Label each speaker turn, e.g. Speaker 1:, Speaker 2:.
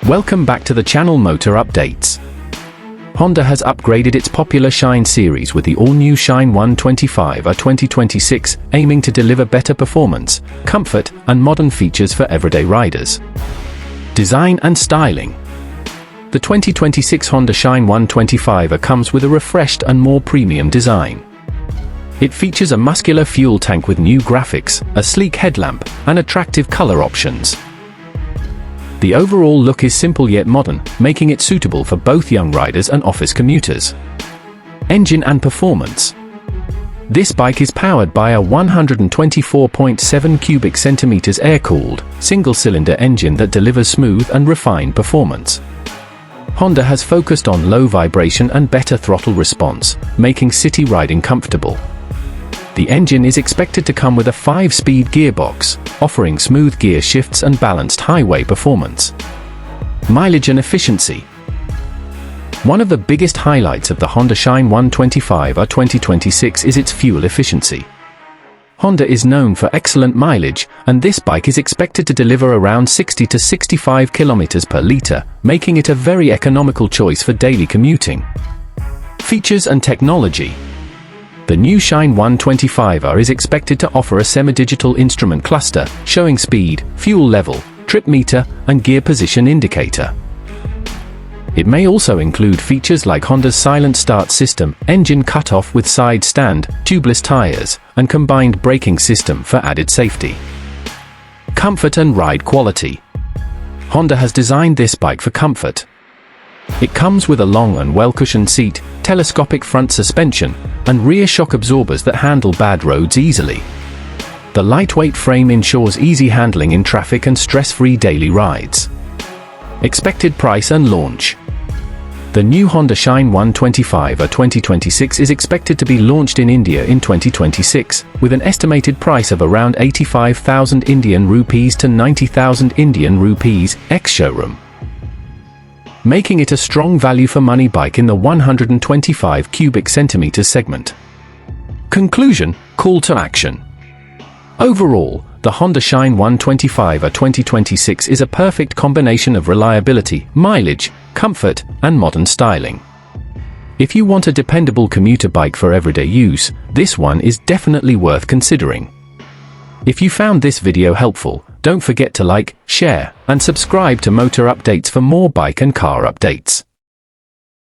Speaker 1: Welcome back to the channel Motor Updates. Honda has upgraded its popular Shine series with the all-new Shine 125 2026, aiming to deliver better performance, comfort, and modern features for everyday riders. Design and styling. The 2026 Honda Shine 125 comes with a refreshed and more premium design. It features a muscular fuel tank with new graphics, a sleek headlamp, and attractive color options. The overall look is simple yet modern, making it suitable for both young riders and office commuters. Engine and performance. This bike is powered by a 124.7 cubic centimeters air-cooled, single-cylinder engine that delivers smooth and refined performance. Honda has focused on low vibration and better throttle response, making city riding comfortable. The engine is expected to come with a 5-speed gearbox, offering smooth gear shifts and balanced highway performance. Mileage and efficiency. One of the biggest highlights of the Honda Shine 125 2026 is its fuel efficiency. Honda is known for excellent mileage, and this bike is expected to deliver around 60 to 65 kilometers per liter, making it a very economical choice for daily commuting. Features and technology. The new Shine 125 is expected to offer a semi-digital instrument cluster, showing speed, fuel level, trip meter, and gear position indicator. It may also include features like Honda's silent start system, engine cutoff with side stand, tubeless tires, and combined braking system for added safety. Comfort and ride quality. Honda has designed this bike for comfort. It comes with a long and well-cushioned seat, telescopic front suspension, and rear shock absorbers that handle bad roads easily. The lightweight frame ensures easy handling in traffic and stress-free daily rides. Expected price and launch. The new Honda Shine 125 2026 is expected to be launched in India in 2026, with an estimated price of around 85,000 Indian rupees to 90,000 Indian rupees, ex-showroom, making it a strong value for money bike in the 125 cubic centimeters segment. Conclusion, call to action. Overall, the Honda Shine 125 2026 is a perfect combination of reliability, mileage, comfort, and modern styling. If you want a dependable commuter bike for everyday use, this one is definitely worth considering. If you found this video helpful, don't forget to like, share, and subscribe to Motor Updates for more bike and car updates.